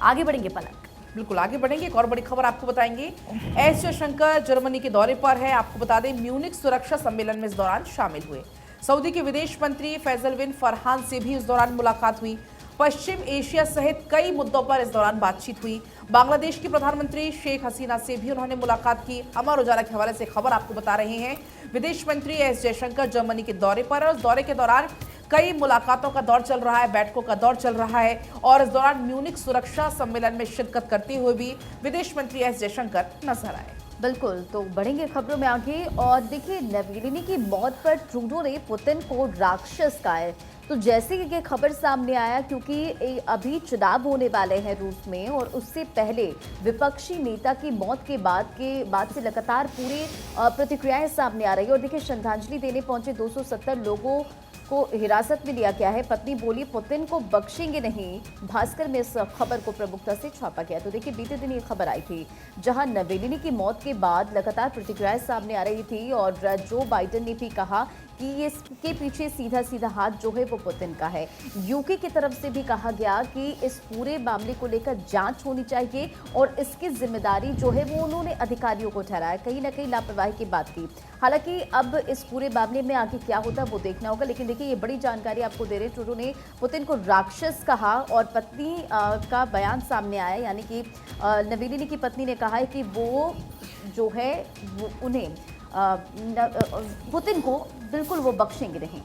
आगे बढ़ेंगे पलक। बिल्कुल आगे बढ़ेंगे। एक और बड़ी खबर आपको बताएंगे। एस जयशंकर जर्मनी के दौरे पर है। आपको बता दें म्यूनिख सुरक्षा सम्मेलन में इस दौरान शामिल हुए। सऊदी के विदेश मंत्री फैसल बिन फरहान से भी इस दौरान मुलाकात हुई। पश्चिम एशिया सहित कई मुद्दों पर इस दौरान बातचीत हुई। बांग्लादेश की प्रधानमंत्री शेख हसीना से भी उन्होंने मुलाकात की। अमर उजाला के हवाले से खबर आपको बता रहे हैं। विदेश मंत्री एस जयशंकर जर्मनी के दौरे पर है। उस दौरे के दौरान कई मुलाकातों का दौर चल रहा है, बैठकों का दौर चल रहा है और इस दौरान म्यूनिख सुरक्षा सम्मेलन में शिरकत करते हुए भी विदेश मंत्री एस जयशंकर नजर आए। बिल्कुल, तो बढ़ेंगे खबरों में आगे। और देखिए, नवेलिनी की मौत पर ट्रूडो ने पुतिन को राक्षस कहा है। तो जैसे कि ये खबर सामने आया, क्योंकि अभी चुनाव होने वाले हैं रूस में और उससे पहले विपक्षी नेता की मौत के बाद से लगातार पूरी प्रतिक्रियाएं सामने आ रही है। और देखिए, श्रद्धांजलि देने पहुंचे 270 लोगों को हिरासत में लिया गया है। पत्नी बोली पुतिन को बख्शेंगे नहीं। भास्कर में इस खबर को प्रमुखता से छापा गया। तो देखिए, बीते दिन ये खबर आई थी जहां नवेलिनी की मौत के बाद लगातार प्रतिक्रियाएं सामने आ रही थी और जो बाइडेन ने भी कहा कि इसके पीछे सीधा सीधा हाथ जो है वो पुतिन का है। यूके की तरफ से भी कहा गया कि इस पूरे मामले को लेकर जांच होनी चाहिए और इसकी जिम्मेदारी जो है वो उन्होंने अधिकारियों को ठहराया। कहीं ना कहीं लापरवाही की बात की। हालांकि अब इस पूरे मामले में आगे क्या होता है वो देखना होगा। लेकिन देखिए, ये बड़ी जानकारी आपको दे रहे हैं। ट्रूडो ने पुतिन को राक्षस कहा और पत्नी का बयान सामने आया, यानी कि नवेलिनी की पत्नी ने कहा है कि वो जो है वो उन्हें पुतिन को बिल्कुल वो बख्शेंगे नहीं।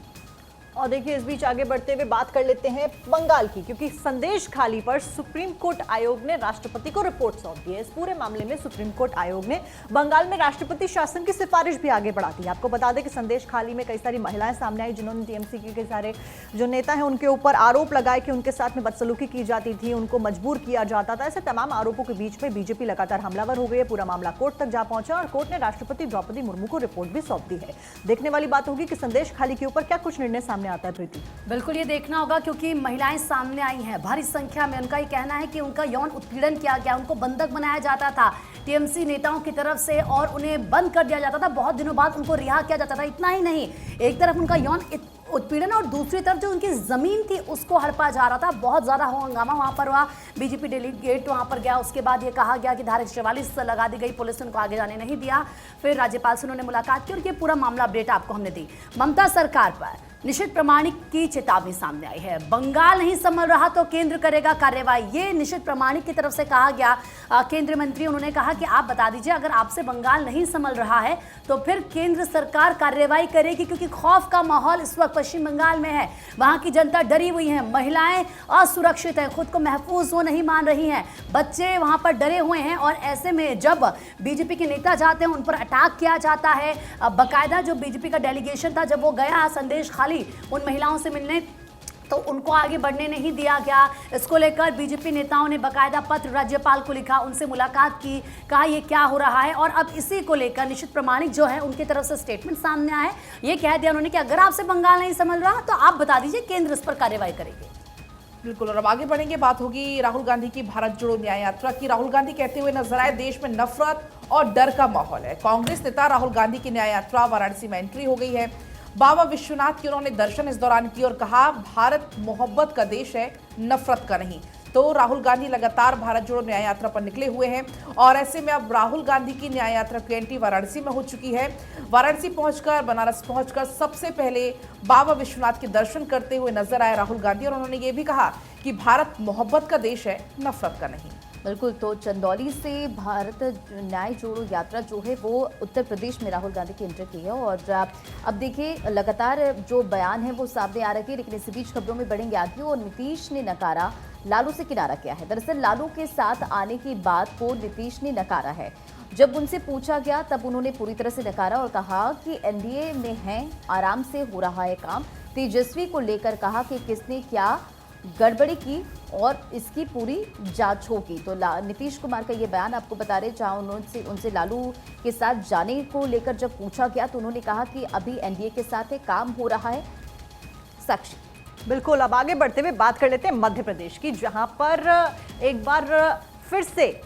और देखिए, इस बीच आगे बढ़ते हुए बात कर लेते हैं बंगाल की, क्योंकि संदेश खाली पर सुप्रीम कोर्ट आयोग ने राष्ट्रपति को रिपोर्ट सौंप दी है। इस पूरे मामले में सुप्रीम कोर्ट आयोग ने बंगाल में राष्ट्रपति शासन की सिफारिश भी आगे बढ़ा दी है। आपको बता दें कि संदेश खाली में कई सारी महिलाएं सामने आई जिन्होंने टीएमसी के सारे जो नेता हैं उनके ऊपर आरोप लगाए कि उनके साथ में बदसलूकी की जाती थी, उनको मजबूर किया जाता था। ऐसे तमाम आरोपों के बीच में बीजेपी लगातार हमलावर हो गई है। पूरा मामला कोर्ट तक जा पहुंचा और कोर्ट ने राष्ट्रपति द्रौपदी मुर्मू को रिपोर्ट भी सौंप दी है। देखने वाली बात होगी कि संदेश खाली के ऊपर क्या कुछ निर्णय सामने आता है। प्रीति, बिल्कुल ये देखना होगा, क्योंकि महिलाएं सामने आई हैं भारी संख्या में। उनका ये कहना है कि उनका यौन उत्पीड़न किया गया, उनको बंधक बनाया जाता था टीएमसी नेताओं की तरफ से और उन्हें बंद कर दिया जाता था। बहुत दिनों बाद उनको रिहा किया जाता था। इतना ही नहीं, एक तरफ उनका यौन उत्पीड़न और दूसरी तरफ जो उनकी जमीन थी उसको हड़पा जा रहा था। बहुत ज्यादा हंगामा वहां पर हुआ। बीजेपी डेलीगेट वहां पर गया। उसके बाद ये कहा गया कि धारा 144 लगा दी गई, पुलिस ने उनको आगे जाने नहीं दिया। फिर राज्यपाल से उन्होंने मुलाकात की और ये पूरा मामला अपडेट आपको हमने दी। ममता सरकार पर निशित प्रामाणिक की चेतावनी सामने आई है। बंगाल नहीं संभल रहा तो केंद्र करेगा कार्रवाई, ये निशित प्रामाणिक की तरफ से कहा गया। केंद्रीय मंत्री उन्होंने कहा कि आप बता दीजिए, अगर आपसे बंगाल नहीं संभल रहा है तो फिर केंद्र सरकार कार्रवाई करेगी, क्योंकि खौफ का माहौल इस वक्त पश्चिम बंगाल में है। वहां की जनता डरी हुई है, महिलाएं असुरक्षित हैं, खुद को महफूज वो नहीं मान रही हैं, बच्चे वहां पर डरे हुए हैं। और ऐसे में जब बीजेपी के नेता जाते हैं उन पर अटैक किया जाता है। बाकायदा जो बीजेपी का डेलीगेशन था जब वो गया संदेश खाली उन महिलाओं से मिलने, तो उनको आगे बढ़ने नहीं दिया गया। इसको लेकर बीजेपी नेताओं ने बाकायदा पत्र राज्यपाल को लिखा, उनसे मुलाकात की, कहा ये क्या हो रहा है। और अब इसी को लेकर निशित प्रामाणिक जो है उनकी तरफ से स्टेटमेंट सामने आया है। ये कह दिया उन्होंने कि अगर आपसे बंगाल नहीं संभल रहा तो आप बता दीजिए, केंद्र इस पर कार्रवाई करेगी। बिल्कुल, और अब आगे बढ़ेंगे। बात होगी राहुल गांधी की भारत जोड़ो न्याय यात्रा की। राहुल गांधी कहते हुए नजर आए देश में नफरत और डर का माहौल है। कांग्रेस नेता राहुल गांधी की न्याय यात्रा वाराणसी में एंट्री हो गई है। बाबा विश्वनाथ के उन्होंने दर्शन इस दौरान किए और कहा भारत मोहब्बत का देश है, नफरत का नहीं। तो राहुल गांधी लगातार भारत जोड़ो न्याय यात्रा पर निकले हुए हैं और ऐसे में अब राहुल गांधी की न्याय यात्रा की एंट्री वाराणसी में हो चुकी है। वाराणसी पहुंचकर, बनारस पहुंचकर सबसे पहले बाबा विश्वनाथ के दर्शन करते हुए नजर आए राहुल गांधी और उन्होंने ये भी कहा कि भारत मोहब्बत का देश है, नफरत का नहीं। बिल्कुल, तो चंदौली से भारत न्याय जोड़ो यात्रा जो है वो उत्तर प्रदेश में राहुल गांधी की एंट्री की है। और अब देखिए, लगातार जो बयान है वो सामने आ रहे हैं। लेकिन इसी बीच खबरों में बढ़ेंगे आगे। और नीतीश ने नकारा, लालू से किनारा किया है। दरअसल लालू के साथ आने की बात को नीतीश ने नकारा है। जब उनसे पूछा गया तब उन्होंने पूरी तरह से नकारा और कहा कि एनडीए में हैं, आराम से हो रहा है काम। तेजस्वी को लेकर कहा कि किसने क्या गड़बड़ी की और इसकी पूरी जांच होगी। तो नीतीश कुमार का ये बयान आपको बता रहे, जहां उनसे लालू के साथ जाने को लेकर जब पूछा गया तो उन्होंने कहा कि अभी एनडीए के साथ काम हो रहा है। साक्षी, बिल्कुल, अब आगे बढ़ते हुए बात कर लेते हैं मध्य प्रदेश की, जहां पर एक बार फिर से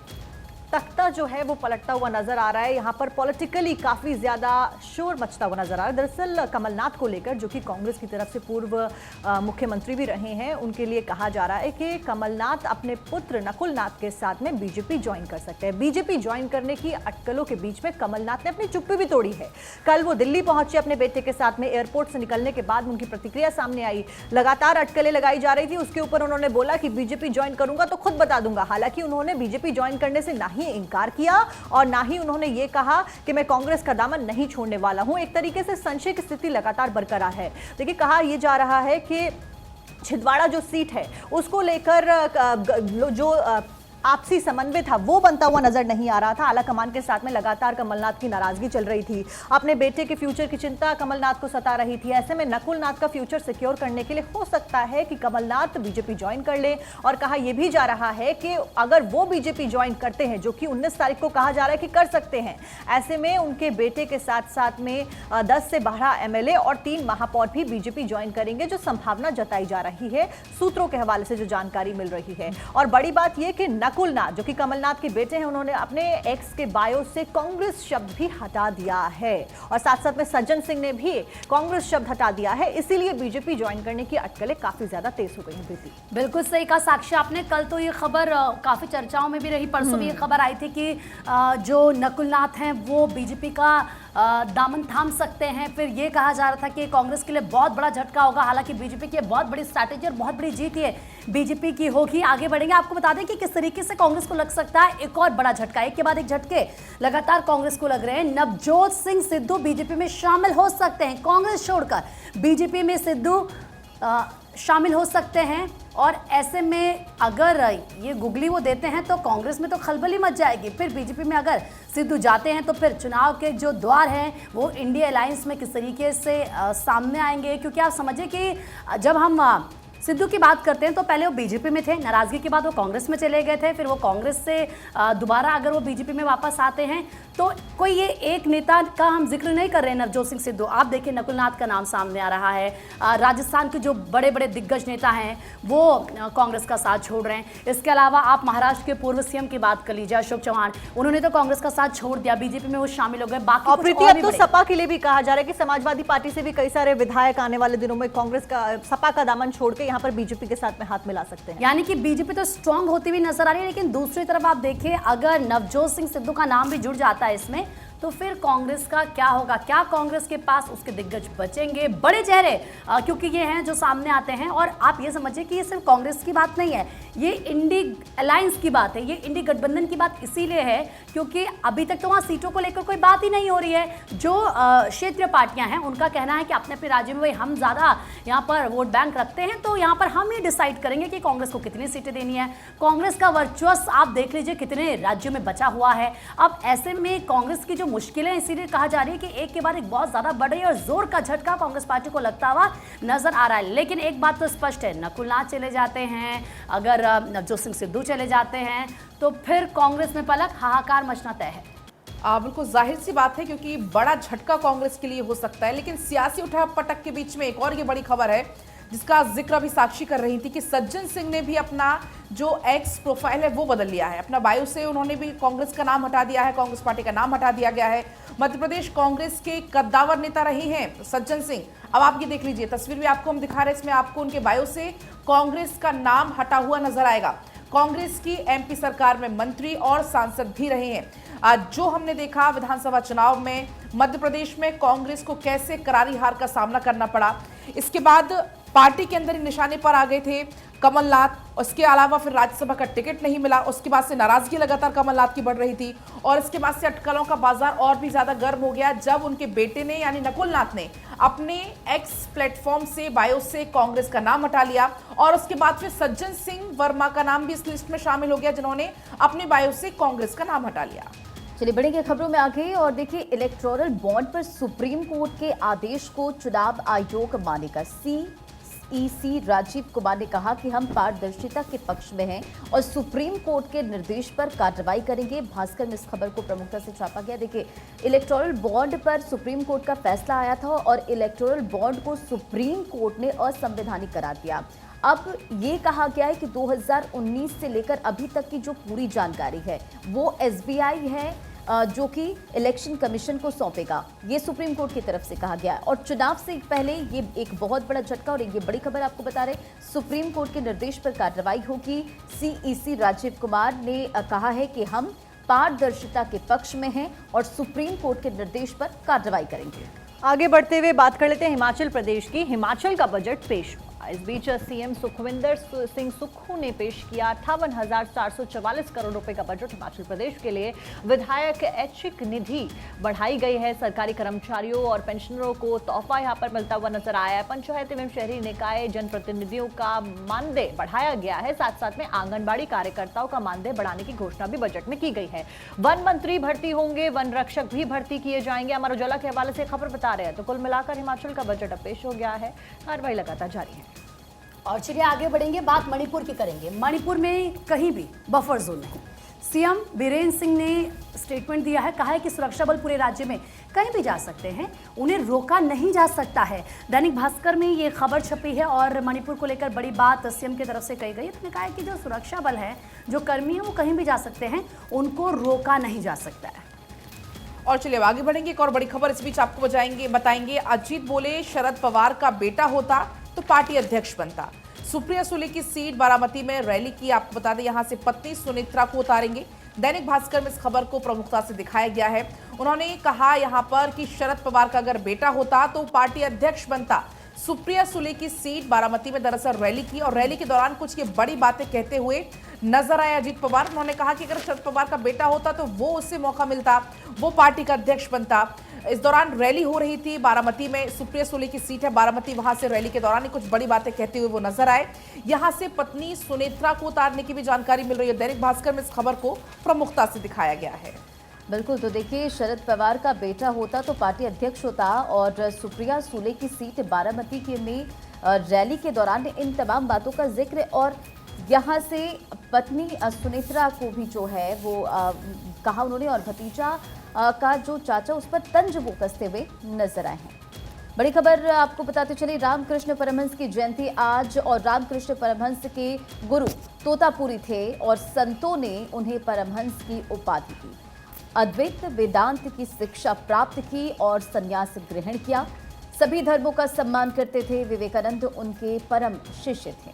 तख्ता जो है वो पलटता हुआ नजर आ रहा है। यहाँ पर पॉलिटिकली काफी ज्यादा शोर मचता हुआ नजर आ रहा है। दरअसल कमलनाथ को लेकर, जो कि कांग्रेस की तरफ से पूर्व मुख्यमंत्री भी रहे हैं, उनके लिए कहा जा रहा है कि कमलनाथ अपने पुत्र नकुल नाथ के साथ में बीजेपी ज्वाइन कर सकते हैं। बीजेपी ज्वाइन करने की अटकलों के बीच में कमलनाथ ने अपनी चुप्पी भी तोड़ी है। कल वो दिल्ली पहुंचे अपने बेटे के साथ में, एयरपोर्ट से निकलने के बाद उनकी प्रतिक्रिया सामने आई। लगातार अटकलें लगाई जा रही थी, उसके ऊपर उन्होंने बोला कि बीजेपी ज्वाइन करूंगा तो खुद बता दूंगा। हालांकि उन्होंने बीजेपी ज्वाइन करने से ना ही इनकार किया और ना ही उन्होंने ये कहा कि मैं कांग्रेस का दामन नहीं छोड़ने वाला हूं। एक तरीके से संशय की स्थिति लगातार बरकरार है। देखिए, कहा यह जा रहा है कि छिंदवाड़ा जो सीट है उसको लेकर जो आपसी समन्वय था वो बनता हुआ नजर नहीं आ रहा था। आलाकमान के साथ में लगातार कमलनाथ की नाराजगी चल रही थी। अपने बेटे के फ्यूचर की चिंता कमलनाथ को सता रही थी। ऐसे में नकुल नाथ का फ्यूचर सिक्योर करने के लिए हो सकता है कि कमलनाथ बीजेपी ज्वाइन कर ले। और कहा यह भी जा रहा है कि अगर वो बीजेपी ज्वाइन करते हैं, जो कि 19 तारीख को कहा जा रहा है कि कर सकते हैं, ऐसे में उनके बेटे के साथ साथ में 10 से 12 एमएलए और 3 महापौर भी बीजेपी ज्वाइन करेंगे, जो संभावना जताई जा रही है सूत्रों के हवाले से जो जानकारी मिल रही है। और बड़ी बात यह कि नकुल नाथ, जो कि कमलनाथ के बेटे हैं, उन्होंने अपने एक्स के बायो से कांग्रेस शब्द भी हटा दिया है और साथ साथ में सज्जन सिंह ने भी कांग्रेस शब्द हटा दिया है। इसीलिए बीजेपी ज्वाइन करने की अटकलें काफी ज्यादा तेज हो गई हैं। बेटी, बिल्कुल सही कहा साक्षी आपने। कल तो ये खबर काफी चर्चाओं में भी रही, परसों भी ये खबर आई थी कि जो नकुल नाथ हैं वो बीजेपी का दामन थाम सकते हैं। फिर ये कहा जा रहा था कि कांग्रेस के लिए बहुत बड़ा झटका होगा। हालांकि बीजेपी की बहुत बड़ी स्ट्रैटेजी और बहुत बड़ी जीत है बीजेपी की होगी। आगे बढ़ेंगे, आपको बता दें कि किस तरीके से कांग्रेस को लग सकता है एक और बड़ा झटका। एक के बाद एक झटके लगातार कांग्रेस को लग रहे हैं। नवजोत सिंह सिद्धू बीजेपी में शामिल हो सकते हैं। कांग्रेस छोड़कर बीजेपी में सिद्धू शामिल हो सकते हैं और ऐसे में अगर ये गुगली वो देते हैं तो कांग्रेस में तो खलबली मच जाएगी। फिर बीजेपी में अगर सिद्धू जाते हैं तो फिर चुनाव के जो द्वार हैं वो इंडिया अलायंस में किस तरीके से सामने आएंगे। क्योंकि आप समझिए कि जब हम सिद्धू की बात करते हैं तो पहले वो बीजेपी में थे, नाराजगी के बाद वो कांग्रेस में चले गए थे, फिर वो कांग्रेस से दोबारा अगर वो बीजेपी में वापस आते हैं तो कोई ये एक नेता का हम जिक्र नहीं कर रहे हैं नवजोत सिंह सिद्धू। आप देखिए नकुल नाथ का नाम सामने आ रहा है। राजस्थान के जो बड़े बड़े दिग्गज नेता हैं वो कांग्रेस का साथ छोड़ रहे हैं। इसके अलावा आप महाराष्ट्र के पूर्व सीएम की बात कर लीजिए, अशोक चौहान, उन्होंने तो कांग्रेस का साथ छोड़ दिया, बीजेपी में वो शामिल हो गए। बाकी और प्रीति, अब तो सपा के लिए भी कहा जा रहा है कि समाजवादी पार्टी से भी कई सारे विधायक आने वाले दिनों में कांग्रेस का सपा का दामन छोड़ के यहाँ पर बीजेपी के साथ में हाथ मिला सकते हैं। यानी कि बीजेपी तो स्ट्रांग होती हुई नजर आ रही है। लेकिन दूसरी तरफ आप देखिए, अगर नवजोत सिंह सिद्धू का नाम भी जुड़ जाता है इसमें तो फिर कांग्रेस का क्या होगा? क्या कांग्रेस के पास उसके दिग्गज बचेंगे? बड़े चेहरे क्योंकि ये हैं जो सामने आते हैं। और आप ये समझिए कि ये सिर्फ कांग्रेस की बात नहीं है, ये इंडी अलायंस की बात है, ये इंडी गठबंधन की बात इसीलिए है क्योंकि अभी तक तो वहाँ सीटों को लेकर कोई बात ही नहीं हो रही है। जो क्षेत्रीय पार्टियां हैं उनका कहना है कि अपने अपने राज्य में भाई हम ज़्यादा यहाँ पर वोट बैंक रखते हैं तो यहाँ पर हम ही डिसाइड करेंगे कि कांग्रेस को कितनी सीटें देनी है। कांग्रेस का वर्चस्व आप देख लीजिए कितने राज्यों में बचा हुआ है। अब ऐसे में कांग्रेस की जो मुश्किलें, इसीलिए कहा जा रही है कि एक के बाद एक बहुत ज्यादा बड़े और जोर का झटका कांग्रेस पार्टी को लगता हुआ नजर आ रहा है। लेकिन एक बात तो स्पष्ट है, नकुल नाथ चले जाते हैं, अगर नवजोत सिंह सिद्धू चले जाते हैं तो फिर कांग्रेस में पलक हाहाकार मचना तय है। बिल्कुल जाहिर सी बात है क्योंकि बड़ा झटका कांग्रेस के लिए हो सकता है। लेकिन सियासी उठापटक के बीच में एक और ये बड़ी खबर है जिसका जिक्र अभी साक्षी कर रही थी कि सज्जन सिंह ने भी अपना जो एक्स प्रोफाइल है वो बदल लिया है। अपना बायो से उन्होंने भी कांग्रेस का नाम हटा दिया है, कांग्रेस पार्टी का नाम हटा दिया गया है। मध्य प्रदेश कांग्रेस के कद्दावर नेता रहे हैं सज्जन सिंह। अब आप ये देख लीजिए, तस्वीर भी आपको हम दिखा रहे हैं, इसमें आपको उनके बायो से कांग्रेस का नाम हटा हुआ नजर आएगा। कांग्रेस की एमपी सरकार में मंत्री और सांसद भी रहे हैं। आज जो हमने देखा विधानसभा चुनाव में मध्य प्रदेश में कांग्रेस को कैसे करारी हार का सामना करना पड़ा, इसके बाद पार्टी के अंदर ही निशाने पर आ गए थे कमलनाथ। उसके अलावा फिर राज्यसभा का टिकट नहीं मिला, उसके बाद से नाराजगी लगातार कमलनाथ की बढ़ रही थी और इसके बाद से अटकलों का बाजार और भी ज्यादा गर्म हो गया जब उनके बेटे ने यानी नकुल नाथ ने अपने एक्स प्लेटफॉर्म से बायो से कांग्रेस का नाम हटा लिया और उसके बाद फिर सज्जन सिंह वर्मा का नाम भी इस लिस्ट में शामिल हो गया जिन्होंने अपने बायो से कांग्रेस का नाम हटा लिया। चलिए बढ़ेंगे खबरों में आगे और देखिए, इलेक्टोरल बॉन्ड पर सुप्रीम कोर्ट के आदेश को चुनाव आयोग मानेगा। सीईसी राजीव कुमार ने कहा कि हम पारदर्शिता के पक्ष में हैं और सुप्रीम कोर्ट के निर्देश पर कार्रवाई करेंगे। भास्कर में इस खबर को प्रमुखता से छापा गया। देखिए, इलेक्टोरल बॉन्ड पर सुप्रीम कोर्ट का फैसला आया था और इलेक्टोरल बॉन्ड को सुप्रीम कोर्ट ने असंवैधानिक करार दिया। अब ये कहा गया है कि 2019 से लेकर अभी तक की जो पूरी जानकारी है वो एसबीआई है जो कि इलेक्शन कमीशन को सौंपेगा। ये सुप्रीम कोर्ट की तरफ से कहा गया है और चुनाव से पहले ये एक बहुत बड़ा झटका और ये बड़ी खबर आपको बता रहे, सुप्रीम कोर्ट के निर्देश पर कार्रवाई होगी। सीईसी राजीव कुमार ने कहा है कि हम पारदर्शिता के पक्ष में हैं और सुप्रीम कोर्ट के निर्देश पर कार्रवाई करेंगे। आगे बढ़ते हुए बात कर लेते हैं हिमाचल प्रदेश की। हिमाचल का बजट पेश हुआ। इस बीच सीएम सुखविंदर सिंह सुक्खू ने पेश किया 58,444 करोड़ रुपए का बजट हिमाचल प्रदेश के लिए। विधायक ऐच्छिक निधि बढ़ाई गई है। सरकारी कर्मचारियों और पेंशनरों को तोहफा यहां पर मिलता हुआ नजर आया है। पंचायत एवं शहरी निकाय जनप्रतिनिधियों का मानदेय बढ़ाया गया है। साथ साथ में आंगनबाड़ी कार्यकर्ताओं का मानदेय बढ़ाने की घोषणा भी बजट में की गई है। वन मंत्री भर्ती होंगे, वन रक्षक भी भर्ती किए जाएंगे। अमर उजाला के हवाले से खबर बता रहे हैं। तो कुल मिलाकर हिमाचल का बजट अब पेश हो गया है। कार्रवाई लगातार जारी है। और चलिए आगे बढ़ेंगे, बात मणिपुर की करेंगे। मणिपुर में कहीं भी बफर जोन नहीं। सीएम बीरेन्द्र सिंह ने स्टेटमेंट दिया है, कहा है कि सुरक्षा बल पूरे राज्य में कहीं भी जा सकते हैं, उन्हें रोका नहीं जा सकता है। दैनिक भास्कर में ये खबर छपी है और मणिपुर को लेकर बड़ी बात सीएम की तरफ से कही गई। उन्होंने कहा है कि जो सुरक्षा बल है, जो कर्मी है, वो कहीं भी जा सकते हैं, उनको रोका नहीं जा सकता है। और चलिए आगे बढ़ेंगे। एक और बड़ी खबर इस बीच आपको बताएंगे। अजीत बोले शरद पवार का बेटा होता तो पार्टी अध्यक्ष बनता। सुप्रिया सुले की सीट बारामती में रैली की। आपको बता दें यहां से पत्नी सुनेत्रा को उतारेंगे। दैनिक भास्कर में इस खबर को प्रमुखता से दिखाया गया है। उन्होंने कहा यहां पर कि शरद पवार का अगर बेटा होता तो पार्टी अध्यक्ष बनता। सुप्रिया सुले की सीट बारामती में दरअसल रैली की और रैली के दौरान कुछ ये बड़ी बातें कहते हुए नजर आए अजीत पवार। उन्होंने कहा कि अगर शरद पवार का बेटा होता तो वो उससे मौका मिलता, वो पार्टी का अध्यक्ष बनता। इस दौरान रैली हो रही थी बारामती में। सुप्रिया सुले की सीट है बारामती, वहां से रैली के दौरान कुछ बड़ी बातें कहते हुए वो नजर आए। यहां से पत्नी सुनेत्रा को उतारने की भी जानकारी मिल रही है। दैनिक भास्कर में इस खबर को प्रमुखता से दिखाया गया है। बिल्कुल, तो देखिए, शरद पवार का बेटा होता तो पार्टी अध्यक्ष होता और सुप्रिया सुले की सीट बारामती के में रैली के दौरान इन तमाम बातों का जिक्र और यहाँ से पत्नी सुनेत्रा को भी जो है वो कहा उन्होंने और भतीजा का जो चाचा उस पर तंज वो कसते हुए नजर आए हैं। बड़ी खबर आपको बताते चले, रामकृष्ण परमहंस की जयंती आज और रामकृष्ण परमहंस के गुरु तोतापुरी थे और संतों ने उन्हें परमहंस की उपाधि दी। अद्वैत वेदांत की शिक्षा प्राप्त की और संन्यास ग्रहण किया। सभी धर्मों का सम्मान करते थे। विवेकानंद उनके परम शिष्य थे।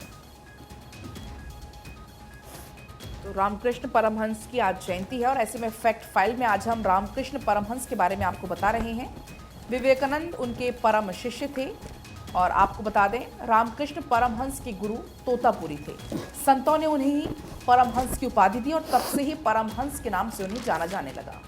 तो रामकृष्ण परमहंस की आज जयंती है और ऐसे में फैक्ट फाइल में आज हम रामकृष्ण परमहंस के बारे में आपको बता रहे हैं। विवेकानंद उनके परम शिष्य थे और आपको बता दें रामकृष्ण परमहंस के गुरु तोतापुरी थे। संतों ने उन्हें परमहंस की उपाधि दी और तब से ही परमहंस के नाम से उन्हें जाना जाने लगा।